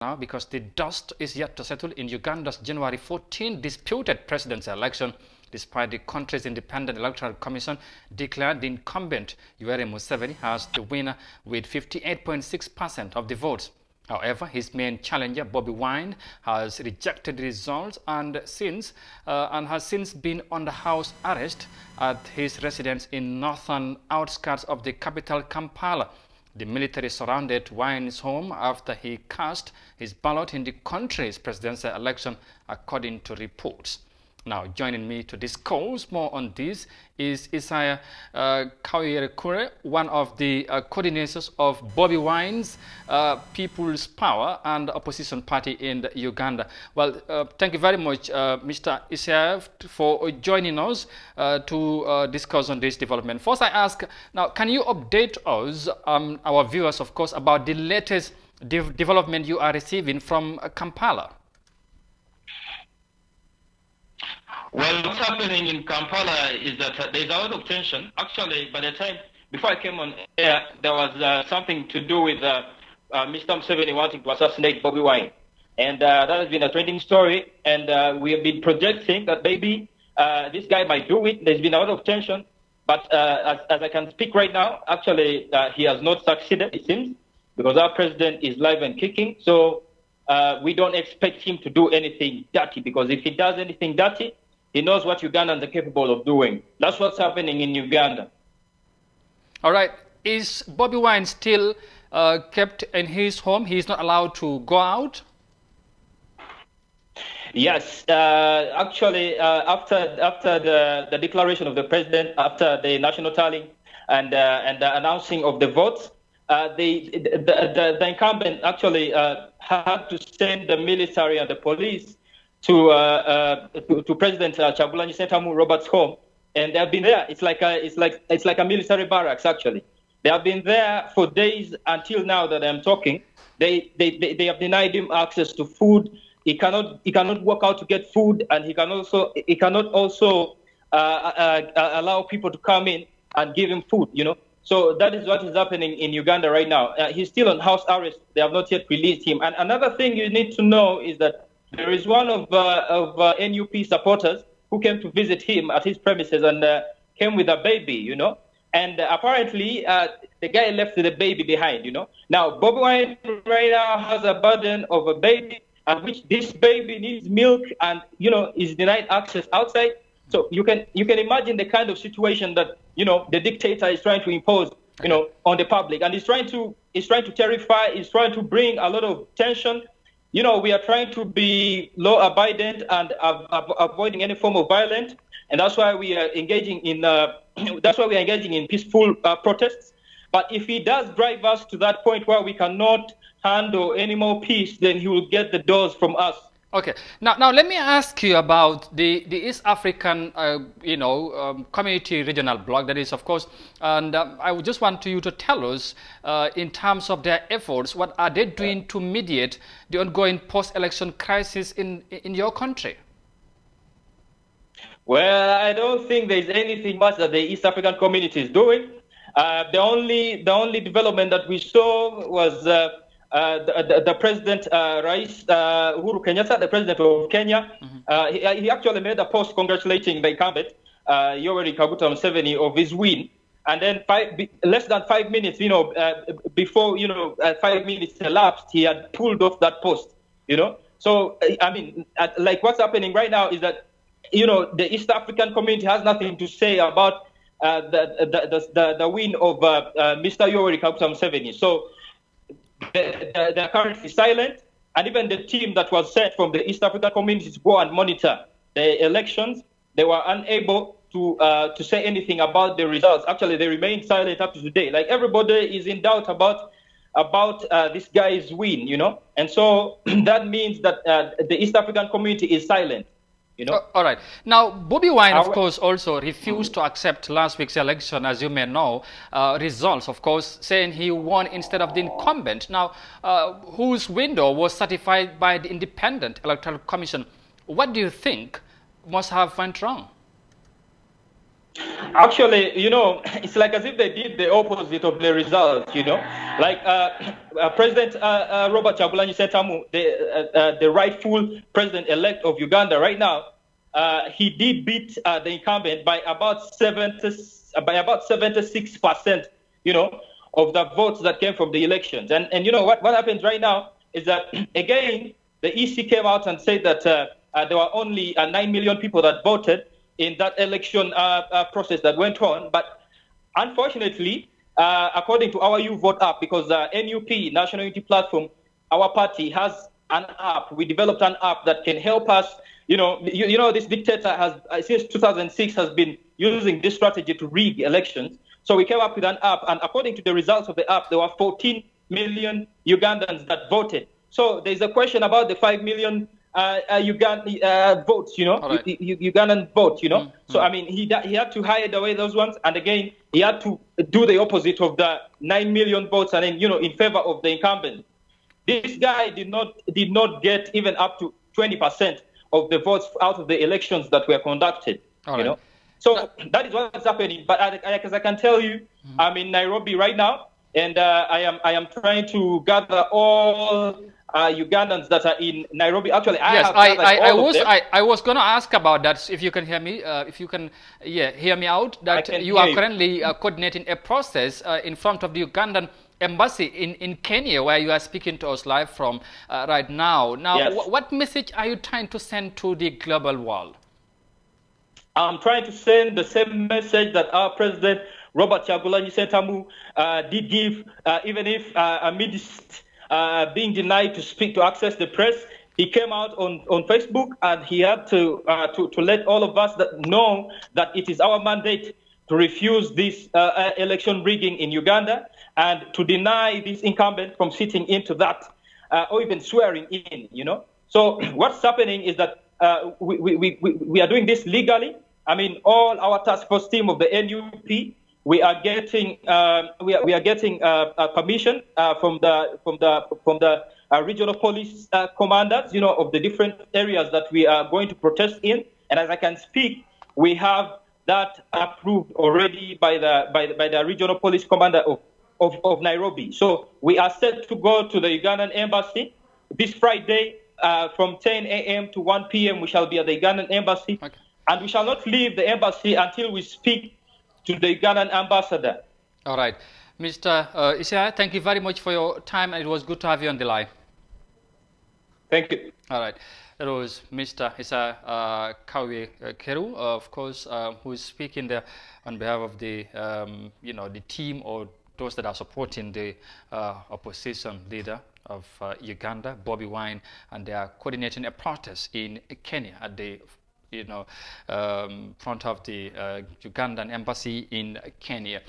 now because the dust is yet to settle in Uganda's January 14 disputed presidential election, despite the country's Independent Electoral Commission declared the incumbent Yoweri Museveni as the winner with 58.6% of the votes. However, his main challenger, Bobi Wine, has rejected the results and has since been under house arrest at his residence in northern outskirts of the capital, Kampala. The military surrounded Wine's home after he cast his ballot in the country's presidential election, according to reports. Now, joining me to discuss more on this is Isaiah Kawire, one of the coordinators of Bobi Wine's People's Power and opposition party in Uganda. Well, thank you very much, Mr. Isaiah, for joining us to discuss on this development. First, I ask, now, can you update us, our viewers, of course, about the latest development you are receiving from Kampala? Well, what's happening in Kampala is that there's a lot of tension. Actually, by the time, before I came on air, there was something to do with Mr. Museveni wanting to assassinate Bobi Wine. And that has been a trending story. And we have been projecting that maybe this guy might do it. There's been a lot of tension. But as I can speak right now, actually, he has not succeeded, it seems, because our president is live and kicking. So we don't expect him to do anything dirty, because if he does anything dirty, he knows what Ugandans are capable of doing. That's what's happening in Uganda. All right. Is Bobi Wine still kept in his home? He is not allowed to go out? Yes. Actually, after the declaration of the president, after the national tallying and the announcing of the votes, the incumbent actually had to send the military and the police to President Chagulanyi Sentamu Robert's home, and they have been there. It's like a military barracks actually. They have been there for days until now that I'm talking. They have denied him access to food. He cannot walk out to get food, and he cannot also allow people to come in and give him food. You know. So that is what is happening in Uganda right now. He's still on house arrest. They have not yet released him. And another thing you need to know is that there is one of NUP supporters who came to visit him at his premises and came with a baby, you know. And apparently, the guy left the baby behind, you know. Now, Bobi Wine right now has a burden of a baby, at which this baby needs milk and, you know, is denied access outside. So you can imagine the kind of situation that, you know, the dictator is trying to impose, you know, on the public. And he's trying to terrify, he's trying to bring a lot of tension. You know, we are trying to be law-abiding and avoiding any form of violence, and that's why we are engaging in peaceful protests. But if he does drive us to that point where we cannot handle any more peace, then he will get the doors from us. Okay. Now let me ask you about the East African, community regional bloc. That is, of course, and I would just want you to tell us, in terms of their efforts, what are they doing to mediate the ongoing post-election crisis in your country? Well, I don't think there's anything much that the East African community is doing. The only development that we saw was the president, Rais Uhuru Kenyatta, the president of Kenya, he actually made a post congratulating the incumbent, Yoweri Kaguta Museveni, of his win. And then less than 5 minutes, before 5 minutes elapsed, he had pulled off that post. You know, so I mean, like what's happening right now is that the East African community has nothing to say about the win of Mr. Yoweri Kaguta Museveni. So they're currently silent, and even the team that was sent from the East African community to go and monitor the elections, they were unable to say anything about the results. Actually, they remain silent up to today. Like everybody is in doubt about this guy's win, and so that means that the East African community is silent. All right. Now, Bobi Wine, of course, also refused to accept last week's election, as you may know, results, of course, saying he won instead of the incumbent. Now, whose window was certified by the Independent Electoral Commission. What do you think must have went wrong? Actually, it's like as if they did the opposite of the result, Like President Robert Chagulanyi Sentamu, the rightful president-elect of Uganda right now, he did beat the incumbent by about 76%, of the votes that came from the elections. And what happens right now is that, again, the EC came out and said that there were only 9 million people that voted in that election process that went on. But unfortunately, according to our YouVote app, because NUP, National Unity Platform, our party has an app. We developed an app that can help us. This dictator has, since 2006, has been using this strategy to rig elections. So we came up with an app, and according to the results of the app, there were 14 million Ugandans that voted. So there's a question about the 5 million Ugandan votes, Right. Ugandan vote, So, I mean, he had to hide away those ones. And again, he had to do the opposite of the 9 million votes and then, in favor of the incumbent. This guy did not get even up to 20% of the votes out of the elections that were conducted, Right. So that is what's happening. But as I can tell you, I'm in Nairobi right now, and I am trying to gather all Ugandans that are in Nairobi. Actually, I Yes, have gathered all of them. I was going to ask about that. If you can hear me, if you can, hear me out. That you hear are you. currently coordinating a process in front of the Ugandan embassy in Kenya, where you are speaking to us live from right now. Now, Yes. what message are you trying to send to the global world? I'm trying to send the same message that our president, Robert Chagulanyi Sentamu, did give, even if amidst being denied to access the press, he came out on Facebook and he had to let all of us know that it is our mandate to refuse this election rigging in Uganda and to deny this incumbent from sitting into that or even swearing in, So what's happening is that we are doing this legally. I mean, all our task force team of the NUP, we are getting permission from the regional police commanders, of the different areas that we are going to protest in. And as I can speak, we have that approved already by the regional police commander of Nairobi. So we are set to go to the Ugandan embassy this Friday from 10 a.m. to 1 p.m. We shall be at the Ugandan embassy. Okay. And we shall not leave the embassy until we speak to the Ugandan ambassador. All right. Mr. Isaiah, thank you very much for your time. It was good to have you on the line. Thank you. All right. That was Mr. Isaiah Kawe Keru, of course, who is speaking there on behalf of the, the team or those that are supporting the opposition leader of Uganda, Bobi Wine, and they are coordinating a protest in Kenya at the front of the Ugandan embassy in Kenya.